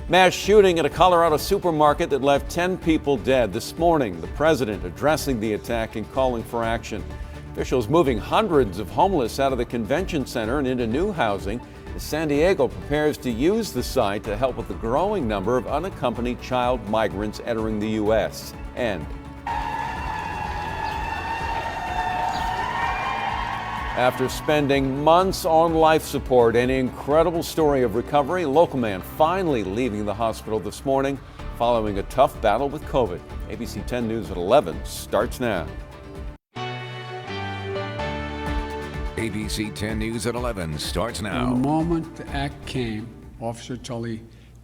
Mass shooting at a Colorado supermarket that left 10 people dead. This morning, the president addressing the attack and calling for action. Officials moving hundreds of homeless out of the convention center and into new housing as San Diego prepares to use the site to help with the growing number of unaccompanied child migrants entering the U.S. And after spending months on life support, an incredible story of recovery, a local man finally leaving the hospital this morning following a tough battle with COVID. ABC 10 News at 11 starts now. ABC 10 News at 11 starts now. From the moment the act came, Officer Tully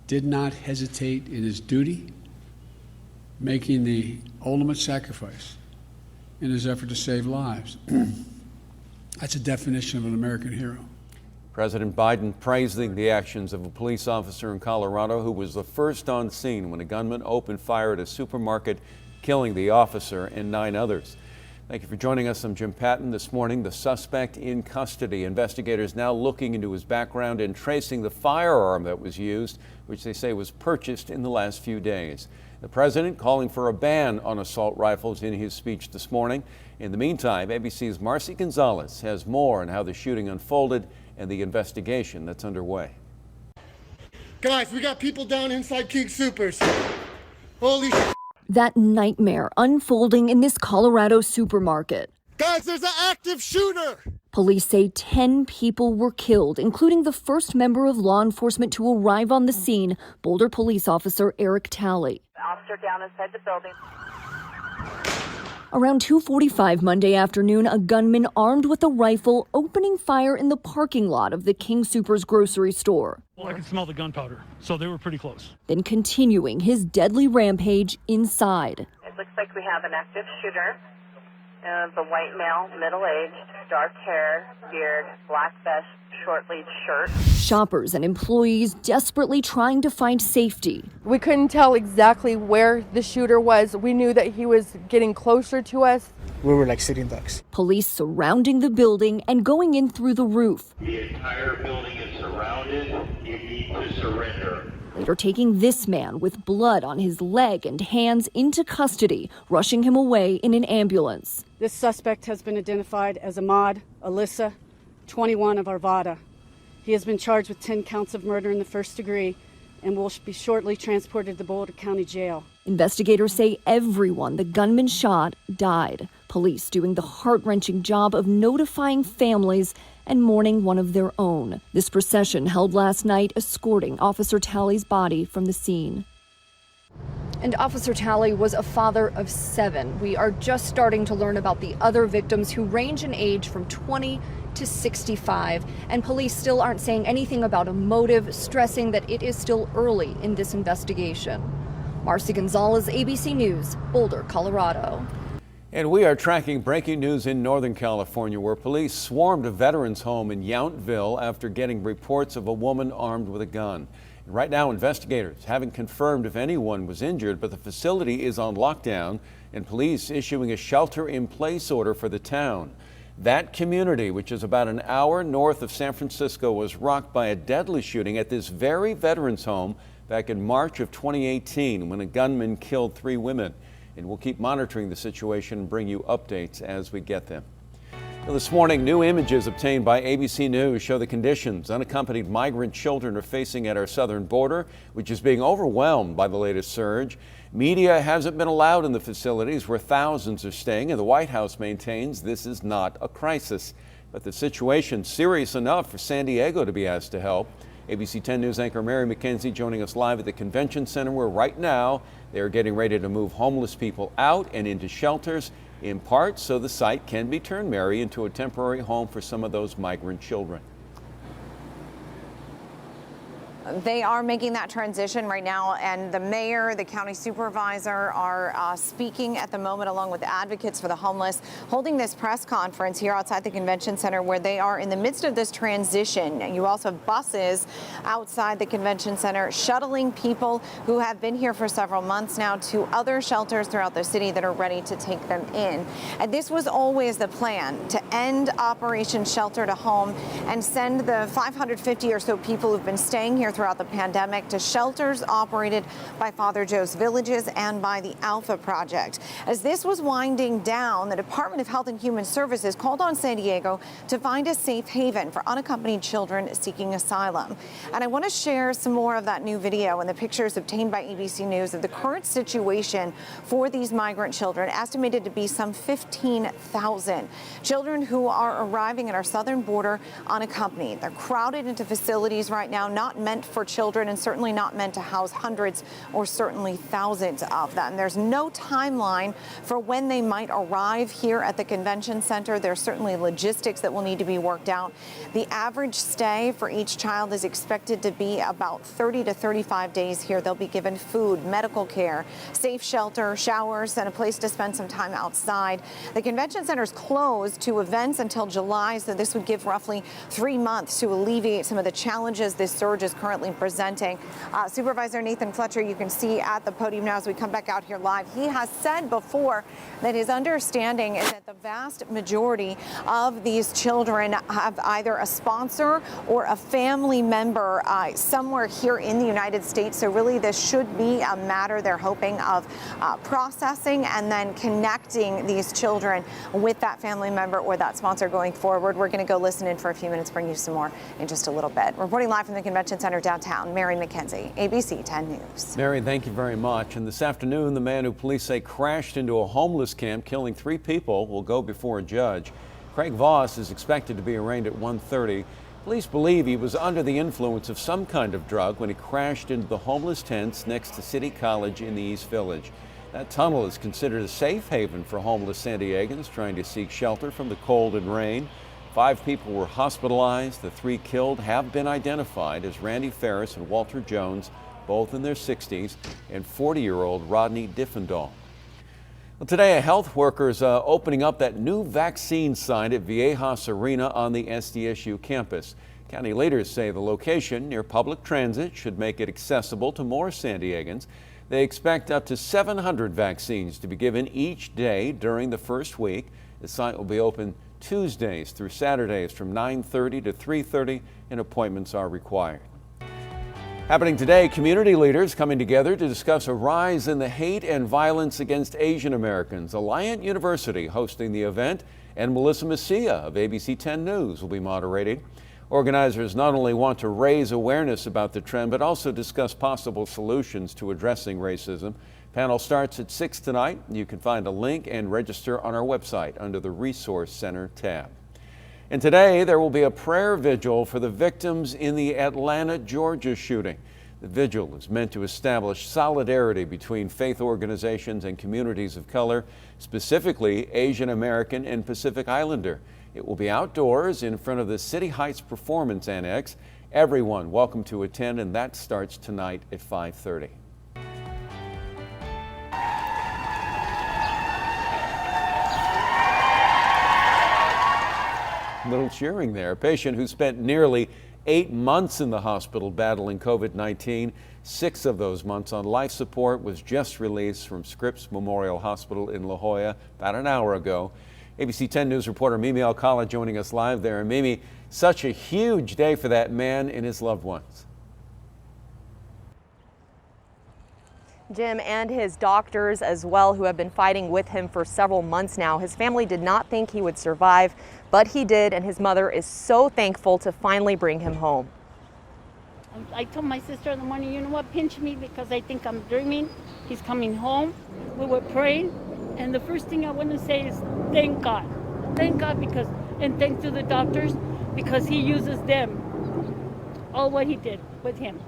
did not hesitate in his duty, making the ultimate sacrifice in his effort to save lives. That's a definition of an American hero. President Biden praising the actions of a police officer in Colorado who was the first on scene when a gunman opened fire at a supermarket, killing the officer and 9 others. Thank you for joining us. I'm Jim Patton. This morning, the suspect in custody. Investigators now looking into his background and tracing the firearm that was used, which they say was purchased in the last few days. The president calling for a ban on assault rifles in his speech this morning. In the meantime, ABC's Marcy Gonzalez has more on how the shooting unfolded and the investigation that's underway. Guys, we got people down inside King Supers. Holy shit. That nightmare unfolding in this Colorado supermarket. Guys, there's an active shooter. Police say 10 people were killed, including the first member of law enforcement to arrive on the scene, Boulder police officer Eric Talley. Officer down inside the building. Around 2:45 Monday afternoon, a gunman armed with a rifle opening fire in the parking lot of the King Soopers grocery store. Well, I could smell the gunpowder, so they were pretty close. Then continuing his deadly rampage inside. It looks like we have an active shooter. The white male, middle-aged, dark hair, beard, black vest, short-sleeved shirt. Shoppers and employees desperately trying to find safety. We couldn't tell exactly where the shooter was. We knew that he was getting closer to us. We were like sitting ducks. Police surrounding the building and going in through the roof. The entire building is surrounded. You need to surrender. Later taking this man with blood on his leg and hands into custody, rushing him away in an ambulance. This suspect has been identified as Ahmad Alyssa, 21 of Arvada. He has been charged with 10 counts of murder in the first degree and will be shortly transported to Boulder County Jail. Investigators say everyone the gunman shot died. Police doing the heart-wrenching job of notifying families and mourning one of their own. This procession held last night, escorting Officer Talley's body from the scene. And Officer Talley was a father of 7. We are just starting to learn about the other victims who range in age from 20 to 65. And police still aren't saying anything about a motive, stressing that it is still early in this investigation. Marcy Gonzalez, ABC News, Boulder, Colorado. And we are tracking breaking news in Northern California, where police swarmed a veterans home in Yountville after getting reports of a woman armed with a gun. And right now, investigators haven't confirmed if anyone was injured, but the facility is on lockdown and police issuing a shelter-in-place order for the town. That community, which is about an hour north of San Francisco, was rocked by a deadly shooting at this very veterans home back in March of 2018 when a gunman killed 3 women. And we'll keep monitoring the situation and bring you updates as we get them. Well, this morning, new images obtained by ABC News show the conditions unaccompanied migrant children are facing at our southern border, which is being overwhelmed by the latest surge. Media hasn't been allowed in the facilities where thousands are staying, and the White House maintains this is not a crisis. But the situation's serious enough for San Diego to be asked to help. ABC 10 News anchor Mary McKenzie joining us live at the convention center, where right now they are getting ready to move homeless people out and into shelters, in part so the site can be turned, Mary, into a temporary home for some of those migrant children. They are making that transition right now, and the mayor, the county supervisor are speaking at the moment, along with advocates for the homeless, holding this press conference here outside the convention center where they are in the midst of this transition. And you also have buses outside the convention center shuttling people who have been here for several months now to other shelters throughout the city that are ready to take them in. And this was always the plan, to end Operation Shelter to Home and send the 550 or so people who've been staying here here throughout the pandemic to shelters operated by Father Joe's Villages and by the Alpha Project. As this was winding down, the Department of Health and Human Services called on San Diego to find a safe haven for unaccompanied children seeking asylum. And I want to share some more of that new video and the pictures obtained by ABC News of the current situation for these migrant children, estimated to be some 15,000 children who are arriving at our southern border unaccompanied. They're crowded into facilities right now, not meant for children and certainly not meant to house hundreds or certainly thousands of them. There's no timeline for when they might arrive here at the convention center. There's certainly logistics that will need to be worked out. The average stay for each child is expected to be about 30 to 35 days here. They'll be given food, medical care, safe shelter, showers, and a place to spend some time outside. The convention center is closed to events until July, so this would give roughly 3 months to alleviate some of the challenges this surge is currently presenting. Supervisor Nathan Fletcher, you can see at the podium now as we come back out here live. He has said before that his understanding is that the vast majority of these children have either a sponsor or a family member somewhere here in the United States. So really this should be a matter they're hoping of processing and then connecting these children with that family member or that sponsor going forward. We're going to go listen in for a few minutes, bring you some more in just a little bit. Reporting live from the Convention Center downtown, Mary McKenzie, ABC 10 News. Mary, thank you very much. And this afternoon, the man who police say crashed into a homeless camp, killing 3 people, will go before a judge. Craig Voss is expected to be arraigned at 1:30. Police believe he was under the influence of some kind of drug when he crashed into the homeless tents next to City College in the East Village. That tunnel is considered a safe haven for homeless San Diegans trying to seek shelter from the cold and rain. 5 people were hospitalized. The 3 killed have been identified as Randy Ferris and Walter Jones, both in their 60s, and 40-year-old Rodney Diffendahl. Well, today, a health worker is opening up that new vaccine site at Viejas Arena on the SDSU campus. County leaders say the location near public transit should make it accessible to more San Diegans. They expect up to 700 vaccines to be given each day during the first week. The site will be open Tuesdays through Saturdays from 9:30 to 3:30, and appointments are required. Happening today, community leaders coming together to discuss a rise in the hate and violence against Asian Americans. Alliant University hosting the event, and Melissa Messia of ABC 10 News will be moderating. Organizers not only want to raise awareness about the trend, but also discuss possible solutions to addressing racism. Panel starts at 6 tonight. You can find a link and register on our website under the Resource Center tab. And today there will be a prayer vigil for the victims in the Atlanta, Georgia shooting. The vigil is meant to establish solidarity between faith organizations and communities of color, specifically Asian American and Pacific Islander. It will be outdoors in front of the City Heights Performance Annex. Everyone welcome to attend, and that starts tonight at 5:30. Little cheering there. A patient who spent nearly 8 months in the hospital battling COVID-19, 6 of those months on life support, was just released from Scripps Memorial Hospital in La Jolla about an hour ago. ABC 10 News reporter Mimi Alcala joining us live there. And Mimi, such a huge day for that man and his loved ones. Jim, and his doctors as well, who have been fighting with him for several months now. His family did not think he would survive, but he did, and his mother is so thankful to finally bring him home. I told my sister in the morning, you know what, pinch me because I think I'm dreaming. He's coming home. We were praying, and the first thing I want to say is thank God. Thank God because, and thanks to the doctors because he uses them, all what he did with him.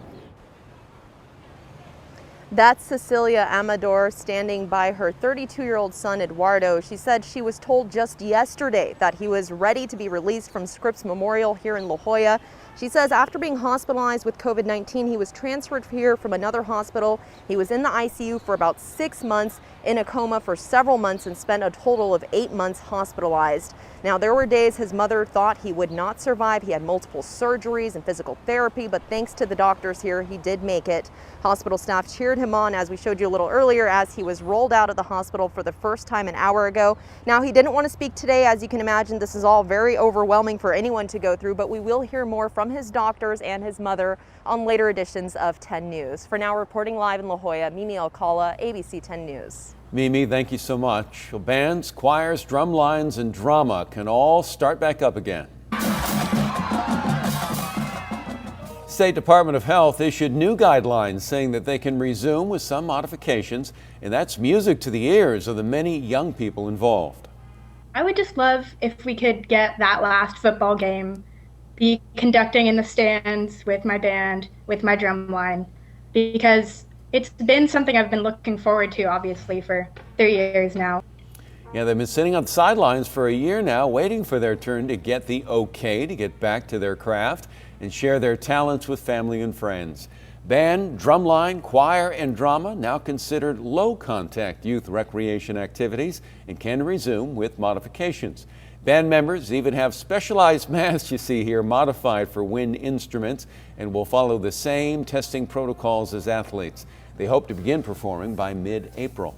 That's Cecilia Amador standing by her 32-year-old son, Eduardo. She said she was told just yesterday that he was ready to be released from Scripps Memorial here in La Jolla. She says after being hospitalized with COVID-19, he was transferred here from another hospital. He was in the ICU for about 6 months, in a coma for several months, and spent a total of 8 months hospitalized. Now, there were days his mother thought he would not survive. He had multiple surgeries and physical therapy, but thanks to the doctors here, he did make it. Hospital staff cheered him on, as we showed you a little earlier, as he was rolled out of the hospital for the first time an hour ago. Now, he didn't want to speak today. As you can imagine, this is all very overwhelming for anyone to go through, but we will hear more from from his doctors and his mother on later editions of 10 News. For now, reporting live in La Jolla, Mimi Alcala, ABC 10 News. Mimi, thank you so much. Well, bands, choirs, drum lines, and drama can all start back up again. State Department of Health issued new guidelines saying that they can resume with some modifications, and that's music to the ears of the many young people involved. I would just love if we could get that last football game, be conducting in the stands with my band, with my drum line, because it's been something I've been looking forward to, obviously, for 3 years now. Yeah, they've been sitting on the sidelines for a year now, waiting for their turn to get the okay to get back to their craft and share their talents with family and friends. Band, drumline, choir, and drama now considered low-contact youth recreation activities and can resume with modifications. Band members even have specialized masks you see here modified for wind instruments and will follow the same testing protocols as athletes. They hope to begin performing by mid-April.